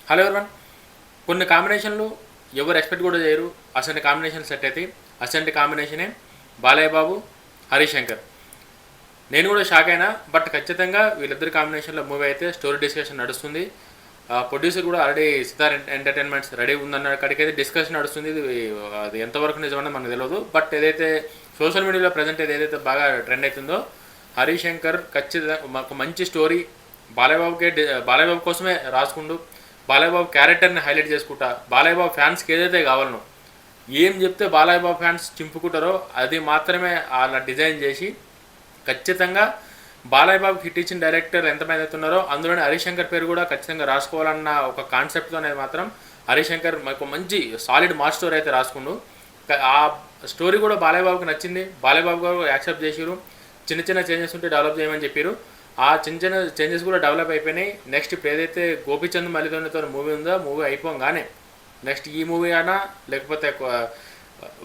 Hello everyone. కొన్ని కాంబినేషన్లు ఎవరు expect కూడా చేయరు, అసలు కాంబినేషన్ సెట్ అవుతాయి. అసలు కాంబినేషనే బాలయ్య బాబు, హరీష్ శంకర్. నేను కూడా షాక్ అయినా, బట్ ఖచ్చితంగా వీళ్ళిద్దరి కాంబినేషన్లో మూవీ అయితే స్టోరీ డిస్కషన్ నడుస్తుంది. ప్రొడ్యూసర్ కూడా ఆల్రెడీ సితార్ ఎంటర్టైన్మెంట్స్ రెడీ ఉందన్న కాడికైతే డిస్కషన్ నడుస్తుంది. అది ఎంతవరకు నిజమన్నది మనకు తెలియదు. బట్ ఏదైతే సోషల్ మీడియాలో ప్రజెంట్ ఏదైతే బాగా ట్రెండ్ అవుతుందో, హరీష్ శంకర్ ఖచ్చితంగా మాకు మంచి స్టోరీ బాలయ్య బాబు కోసమే రాసుకుంటూ బాలయ్య బాబు క్యారెక్టర్ని హైలైట్ చేసుకుంటా, బాలయ్య బాబు ఫ్యాన్స్కి ఏదైతే కావాలనో, ఏం చెప్తే బాలయ్య బాబు ఫ్యాన్స్ చింపుకుంటారో అది మాత్రమే అలా డిజైన్ చేసి ఖచ్చితంగా బాలయ్య బాబుకి హిట్ ఇచ్చిన డైరెక్టర్ ఎంతమంది అవుతున్నారో అందులోనే హరీష్ శంకర్ పేరు కూడా ఖచ్చితంగా రాసుకోవాలన్న ఒక కాన్సెప్ట్తో అనేది మాత్రం హరీష్ శంకర్ మాకు మంచి సాలిడ్ మాస్ స్టోరీ అయితే రాసుకుండు. ఆ స్టోరీ కూడా బాలయ్య బాబుకి నచ్చింది. బాలయ్య బాబు గారు యాక్సెప్ట్ చేసిరు. చిన్న చిన్న చేంజెస్ ఉంటే డెవలప్ చేయమని చెప్పారు. ఆ చిన్న చిన్న చేంజెస్ కూడా డెవలప్ అయిపోయినాయి. నెక్స్ట్ ఇప్పుడు ఏదైతే గోపీచంద్ మల్లితోనితో మూవీ ఉందో, మూవీ అయిపోగానే నెక్స్ట్ ఈ మూవీ అయినా లేకపోతే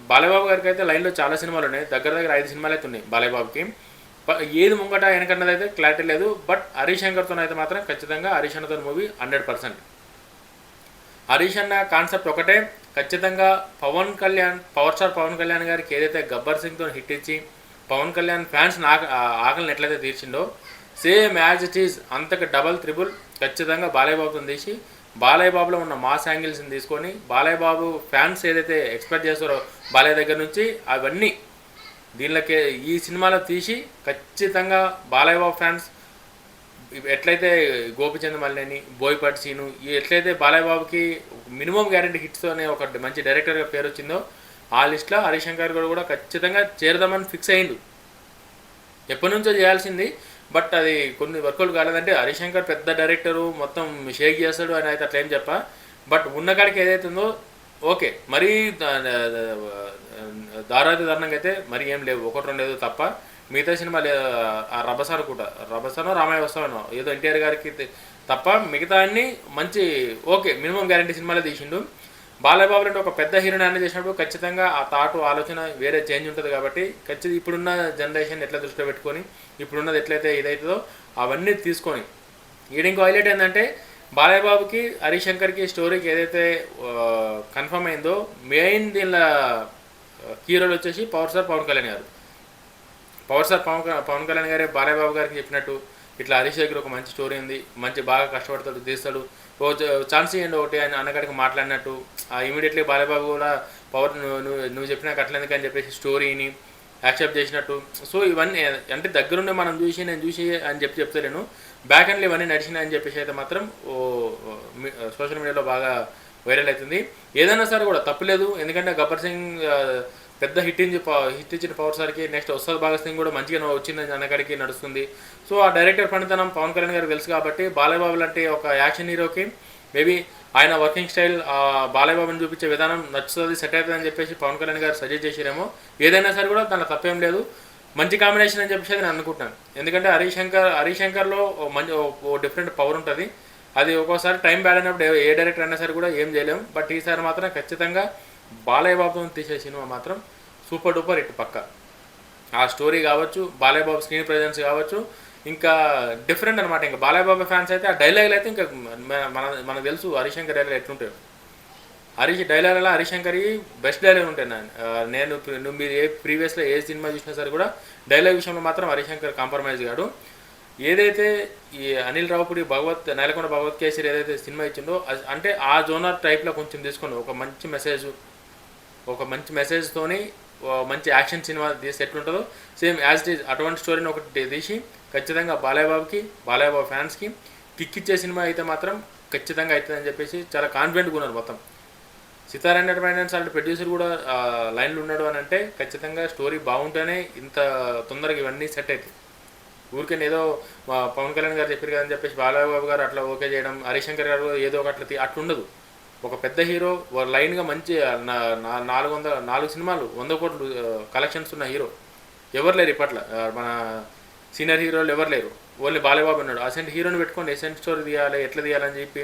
బాలయ్య బాబు గారికి అయితే లైన్లో చాలా సినిమాలు ఉన్నాయి. దగ్గర దగ్గర 5 సినిమాలు అయితే ఉన్నాయి బాలయ్య బాబుకి. ఏది ముంగట వెనకన్నది అయితే క్లారిటీ లేదు. బట్ హరీష్ శంకర్తో అయితే మాత్రం ఖచ్చితంగా హరీష్ అన్నతో మూవీ 100%. హరీష్ అన్న కాన్సెప్ట్ ఒకటే, ఖచ్చితంగా పవర్ స్టార్ పవన్ కళ్యాణ్ గారికి ఏదైతే గబ్బర్ సింగ్తో హిట్ ఇచ్చి పవన్ కళ్యాణ్ ఫ్యాన్స్ ఆకలిని ఎట్లయితే తీర్చిండో, సేమ్ యాజ్ ఇట్ ఈజ్ అంతకు డబల్ త్రిబుల్ ఖచ్చితంగా బాలయ్య బాబుతో తీసి బాలయ్య బాబులో ఉన్న మాస్ యాంగిల్స్ని తీసుకొని బాలయ్య బాబు ఫ్యాన్స్ ఏదైతే ఎక్స్పెక్ట్ చేస్తారో బాలయ్య దగ్గర నుంచి అవన్నీ దీనిలోకి ఈ సినిమాలో తీసి ఖచ్చితంగా బాలయ్య బాబు ఫ్యాన్స్ ఎట్లయితే గోపిచంద్ మల్లేని, బోయపాటి సీను, ఎట్లయితే బాలయ్య బాబుకి మినిమం గ్యారంటీ హిట్స్ అనే ఒక మంచి డైరెక్టర్గా పేరు వచ్చిందో, ఆ లిస్ట్లో హరీష్ శంకర్ గారు కూడా ఖచ్చితంగా చేరదామని ఫిక్స్ అయ్యిండు. ఎప్పటి నుంచో చేయాల్సింది, బట్ అది కొన్ని వర్కౌట్ కాలేదంటే హరీష్ శంకర్ పెద్ద డైరెక్టరు, మొత్తం షేక్ చేస్తాడు అని అయితే అట్లా ఏం చెప్పా. బట్ ఉన్న కాడికి ఏదైతే ఉందో ఓకే, మరీ దారుణంగా అయితే మరీ ఏం లేవు, 1-2 ఏదో తప్ప. మిగతా సినిమాలు ఆ రభసాను కూడా రభసానో రామాయ వస్తానో ఏదో ఎన్టీఆర్ గారికి తప్ప మిగతా అన్నీ మంచి ఓకే మినిమం గ్యారంటీ సినిమాలే తీసిండు. బాలయ్య బాబు అంటే ఒక పెద్ద హీరోని అన్నీ చేసినప్పుడు ఖచ్చితంగా ఆ థాటు ఆలోచన వేరే చేంజ్ ఉంటుంది. కాబట్టి ఖచ్చితంగా ఇప్పుడున్న జనరేషన్ ఎట్లా దృష్టిలో పెట్టుకొని ఇప్పుడున్నది ఎట్లయితే ఇదవుతుందో అవన్నీ తీసుకొని ఇంకో హైలైట్ ఏంటంటే బాలయ్య బాబుకి హరీష్ శంకర్కి స్టోరీకి ఏదైతే కన్ఫర్మ్ అయిందో మెయిన్ దీనిలో హీరోలు వచ్చేసి పవర్ స్టార్ పవన్ కళ్యాణ్ గారు. పవన్ కళ్యాణ్ గారే బాలయ్య బాబు గారికి చెప్పినట్టు ఇట్లా హరీష్ దగ్గర ఒక మంచి స్టోరీ ఉంది, మంచి బాగా కష్టపడతాడు, తీస్తాడు, ఓ ఛాన్స్ ఇవ్వండి ఒకటి అని అన్నకాడికి మాట్లాడినట్టు ఇమీడియట్లీ బాలయ్య బాబు కూడా పవర్ నువ్వు చెప్పినాక అట్లెందుకు అని చెప్పేసి స్టోరీని యాక్సెప్ట్ చేసినట్టు. సో ఇవన్నీ అంటే దగ్గరుండి మనం నేను చూసి అని చెప్తలేను, బ్యాక్ అండ్లో ఇవన్నీ నడిచినాయి అని చెప్పేసి అయితే మాత్రం సోషల్ మీడియాలో బాగా వైరల్ అవుతుంది. ఏదైనా సరే కూడా తప్పులేదు, ఎందుకంటే గబ్బర్ సింగ్ పెద్ద హిట్ ఇచ్చిన పవర్ స్టార్కి నెక్స్ట్ ఉస్తాద్ భగత్ సింగ్ కూడా మంచిగా వచ్చిందని అన్నకాడికి నడుస్తుంది. సో ఆ డైరెక్టర్ పనితనం పవన్ కళ్యాణ్ గారికి తెలుసు కాబట్టి బాలయ్య బాబు లాంటి ఒక యాక్షన్ హీరోకి మేబీ ఆయన వర్కింగ్ స్టైల్ బాలయ్య బాబుని చూపించే విధానం నచ్చుతుంది, సెట్ అవుతుంది అని చెప్పేసి పవన్ కళ్యాణ్ గారు సజెస్ట్ చేసిరేమో. ఏదైనా సరే కూడా దాంట్లో తప్పేం లేదు, మంచి కాంబినేషన్ అని చెప్పేసి నేను అనుకుంటాను. ఎందుకంటే హరీష్ శంకర్లో మంచి ఓ డిఫరెంట్ పవర్ ఉంటుంది. అది ఒక్కోసారి టైం బ్యాడ్ అయినప్పుడు ఏ డైరెక్టర్ అయినా సరే కూడా ఏం చేయలేము. బట్ ఈసారి మాత్రం ఖచ్చితంగా బాలయ్య బాబుతో తీసే సినిమా మాత్రం సూపర్ డూపర్ హిట్ పక్క. ఆ స్టోరీ కావచ్చు, బాలయ్య బాబు స్క్రీన్ ప్రెజెన్స్ కావచ్చు, ఇంకా డిఫరెంట్ అనమాట. ఇంకా బాలయ్య బాబు ఫ్యాన్స్ అయితే ఆ డైలాగులు అయితే ఇంకా మనకు తెలుసు హరీష్ శంకర్ డైలాగ్ ఎట్లుంటాయి. డైలాగులలో హరీష్ శంకర్కి బెస్ట్ డైలాగ్ ఉంటాయి. నువ్వు మీరు ప్రీవియస్లో ఏ సినిమా చూసినా సరే కూడా డైలాగ్ విషయంలో మాత్రం హరీష్ శంకర్ కాంప్రమైజ్ కాడు. ఏదైతే ఈ అనిల్ రావుపూడి నేలకొండ భగవత్ కేసరి ఏదైతే సినిమా ఇచ్చిందో అంటే ఆ జోనర్ టైప్లో కొంచెం తీసుకుని ఒక మంచి మెసేజ్తోని మంచి యాక్షన్ సినిమా తీసి ఎట్లుంటుందో సేమ్ యాజ్ ఇట్ ఈజ్ అటువంటి స్టోరీని ఒకటి తీసి ఖచ్చితంగా బాలయ్య బాబు ఫ్యాన్స్కి కిక్ ఇచ్చే సినిమా అయితే మాత్రం ఖచ్చితంగా అవుతుందని చెప్పేసి చాలా కాన్ఫిడెంట్గా ఉన్నారు మొత్తం. సితార్ ఎంటర్టైన్మెంట్స్ అంటే ప్రొడ్యూసర్ కూడా లైన్లో ఉన్నాడు అని అంటే ఖచ్చితంగా స్టోరీ బాగుంటేనే ఇంత తొందరగా ఇవన్నీ సెట్ అవుతాయి. ఊరికే ఏదో పవన్ కళ్యాణ్ గారు చెప్పారు కదని చెప్పేసి బాలయ్య బాబు గారు అట్లా ఓకే చేయడం, హరీష్ శంకర్ గారు ఏదో ఒక అట్లుండదు. ఒక పెద్ద హీరో లైన్గా మంచి 4 సినిమాలు 100 కోట్లు కలెక్షన్స్ ఉన్న హీరో ఎవరు లేరు ఇప్పట్లో. మన సీనియర్ హీరోలు ఎవరు లేరు, ఓన్లీ బాలయ్య బాబు ఉన్నాడు. అసెంట్ హీరోని పెట్టుకొని ఎసెంట్ స్టోరీ తీయాలి, ఎట్లా తీయాలని చెప్పి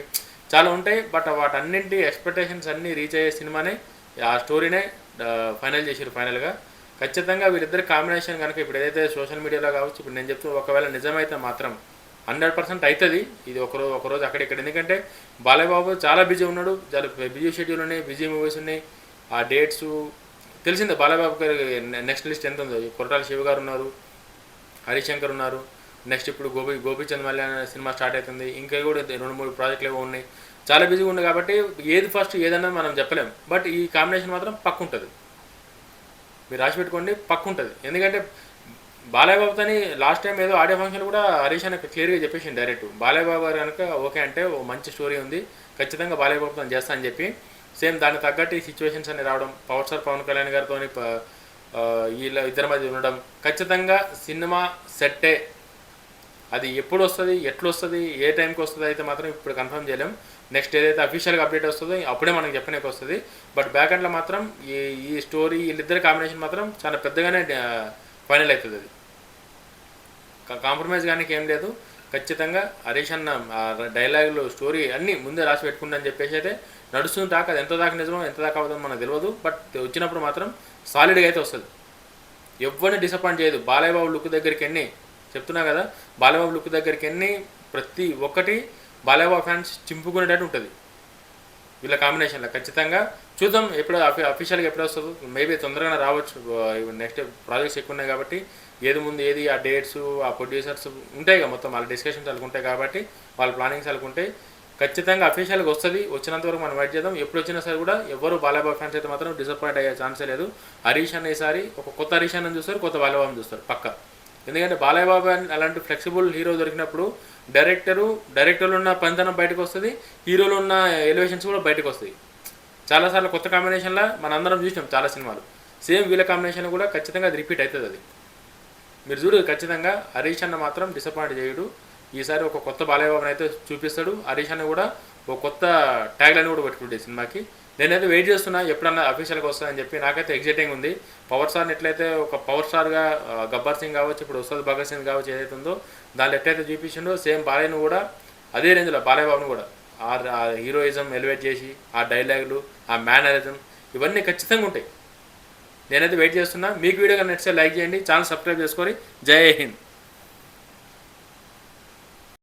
చాలా ఉంటాయి. బట్ వాటన్నింటి ఎక్స్పెక్టేషన్స్ అన్నీ రీచ్ అయ్యే సినిమానే ఆ స్టోరీనే ఫైనల్ చేసారు. ఫైనల్గా ఖచ్చితంగా వీళ్ళిద్దరి కాంబినేషన్ కనుక ఇప్పుడు ఏదైతే సోషల్ మీడియాలో కావచ్చు ఇప్పుడు నేను చెప్తూ ఒకవేళ నిజమైతే మాత్రం 100% అవుతుంది. ఇది ఒకరోజు అక్కడిక్కడ. ఎందుకంటే బాలయ్య బాబు చాలా బిజీ ఉన్నాడు, చాలా బిజీ షెడ్యూల్ ఉన్నాయి, బిజీ మూవీస్ ఉన్నాయి. ఆ డేట్స్ తెలిసిందే. బాలయ్య బాబు గారి నెక్స్ట్ లిస్ట్ ఎంత ఉందో. కొరటాల శివ గారు ఉన్నారు, హరిశంకర్ ఉన్నారు, నెక్స్ట్ ఇప్పుడు గోపీచంద్ మల్లి అనే సినిమా స్టార్ట్ అవుతుంది, ఇంకా కూడా 2-3 ప్రాజెక్టులు ఏవో ఉన్నాయి. చాలా బిజీగా ఉంది కాబట్టి ఏది ఫస్ట్ ఏదన్నా మనం చెప్పలేం. బట్ ఈ కాంబినేషన్ మాత్రం పక్కు ఉంటుంది, మీరు రాసి పెట్టుకోండి, పక్కు ఉంటుంది. ఎందుకంటే బాలయ్య బాబుతోని లాస్ట్ టైం ఏదో ఆడియో ఫంక్షన్ కూడా హరీష్ అని క్లియర్గా చెప్పేసింది డైరెక్ట్. బాలయ్య బాబు గారు కనుక ఓకే అంటే ఓ మంచి స్టోరీ ఉంది, ఖచ్చితంగా బాలయ్య బాబుతో చేస్తా అని చెప్పి సేమ్ దానికి తగ్గట్టు ఈ సిచ్యువేషన్స్ అన్ని రావడం, పవర్ స్టార్ పవన్ కళ్యాణ్ గారితో వీళ్ళ ఇద్దరి మధ్య ఉండడం, ఖచ్చితంగా సినిమా సెట్టే. అది ఎప్పుడు వస్తుంది, ఎట్లా వస్తుంది, ఏ టైంకి వస్తుంది అయితే మాత్రం ఇప్పుడు కన్ఫర్మ్ చేయలేం. నెక్స్ట్ ఏదైతే అఫీషియల్గా అప్డేట్ వస్తుందో అప్పుడే మనకు చెప్పడానికి వస్తుంది. బట్ బ్యాక్ ఎండ్లో మాత్రం ఈ స్టోరీ వీళ్ళిద్దరి కాంబినేషన్ మాత్రం చాలా పెద్దగానే ఫైనల్ అవుతుంది. అది కాంప్రమైజ్ కానీ ఏం లేదు. ఖచ్చితంగా హరీష్ అన్న డైలాగులు స్టోరీ అన్నీ ముందే రాసి పెట్టుకుందని చెప్పేసి అయితే నడుస్తుంది. దాకా అది ఎంత దాకా నిజమో ఎంత దాకా అవుతుందో మనకు తెలియదు. బట్ వచ్చినప్పుడు మాత్రం సాలిడ్గా అయితే వస్తుంది, ఎవరిని డిసప్పాయింట్ చేయదు. బాలయ్య బాబు లుక్ దగ్గరికి ఎన్ని చెప్తున్నా కదా, బాలయ్య బాబు లుక్ దగ్గరికి ఎన్ని ప్రతి ఒక్కటి బాలయ్య బాబు ఫ్యాన్స్ చింపుకునేటట్టు ఉంటుంది వీళ్ళ కాంబినేషన్లో. ఖచ్చితంగా చూద్దాం ఎప్పుడు అఫీషియల్గా ఎప్పుడు వస్తుందో. మేబీ తొందరగానే రావచ్చు, నెక్స్ట్ ప్రాజెక్ట్స్ ఎక్కువ ఉన్నాయి కాబట్టి ఏది ముందు ఏది ఆ డేట్స్ ఆ ప్రొడ్యూసర్స్ ఉంటాయి కదా, మొత్తం వాళ్ళ డిస్కషన్స్ వాళ్ళకు ఉంటాయి కాబట్టి వాళ్ళ ప్లానింగ్స్ వాళ్ళకు ఉంటాయి. ఖచ్చితంగా అఫీషియల్గా వస్తుంది. వచ్చినంత వరకు మనం వెయిట్ చేద్దాం. ఎప్పుడు వచ్చినా సరే కూడా ఎవరు బాలయ్య బాబు ఫ్యాన్స్ అయితే మాత్రం డిసప్పాయింట్ అయ్యే ఛాన్సే లేదు. హరీష్ అన్న ఈసారి ఒక కొత్త హరీష్ అన్నని చూస్తారు, కొత్త బాలయ్య బాబుని చూస్తారు పక్క. ఎందుకంటే బాలయ్య బాబు అలాంటి ఫ్లెక్సిబుల్ హీరో దొరికినప్పుడు డైరెక్టర్లో ఉన్న పనితనం బయటకు వస్తుంది, హీరోలో ఉన్న ఎలివేషన్స్ కూడా బయటకు వస్తాయి. చాలాసార్లు కొత్త కాంబినేషన్లో మన అందరం చూసినాం చాలా సినిమాలు. సేమ్ వీళ్ళ కాంబినేషన్ కూడా ఖచ్చితంగా అది రిపీట్ అవుతుంది. అది మీరు చూడు. ఖచ్చితంగా హరీష్ అన్న మాత్రం డిసప్పాయింట్ చేయడు. ఈసారి ఒక కొత్త బాలయ్య బాబుని అయితే చూపిస్తాడు. హరీష్ అన్న కూడా ఒక కొత్త ట్యాగ్ లైన్ కూడా పెట్టుకుంటే సినిమాకి. నేనైతే వెయిట్ చేస్తున్నా ఎప్పుడన్నా అఫీషియల్గా వస్తుందని చెప్పి. నాకైతే ఎగ్జైటింగ్ ఉంది. పవర్ స్టార్ని ఎట్లయితే ఒక పవర్ స్టార్గా గబ్బర్ సింగ్ కావచ్చు, ఇప్పుడు వస్తుంది భగత్ సింగ్ కావచ్చు, ఏదైతే ఉందో దాన్ని ఎట్లయితే చూపించిండో సేమ్ బాలయ్యను కూడా అదే రేంజ్లో బాలయ్య బాబుని కూడా ఆ హీరోయిజం ఎలివేట్ చేసి ఆ డైలాగులు ఆ మేనరిజం ఇవన్నీ ఖచ్చితంగా ఉంటాయి. నేనైతే వెయిట్ చేస్తున్నా. మీకు వీడియో కానీ నచ్చితే లైక్ చేయండి, ఛానల్ సబ్స్క్రైబ్ చేసుకొని. జై హింద్.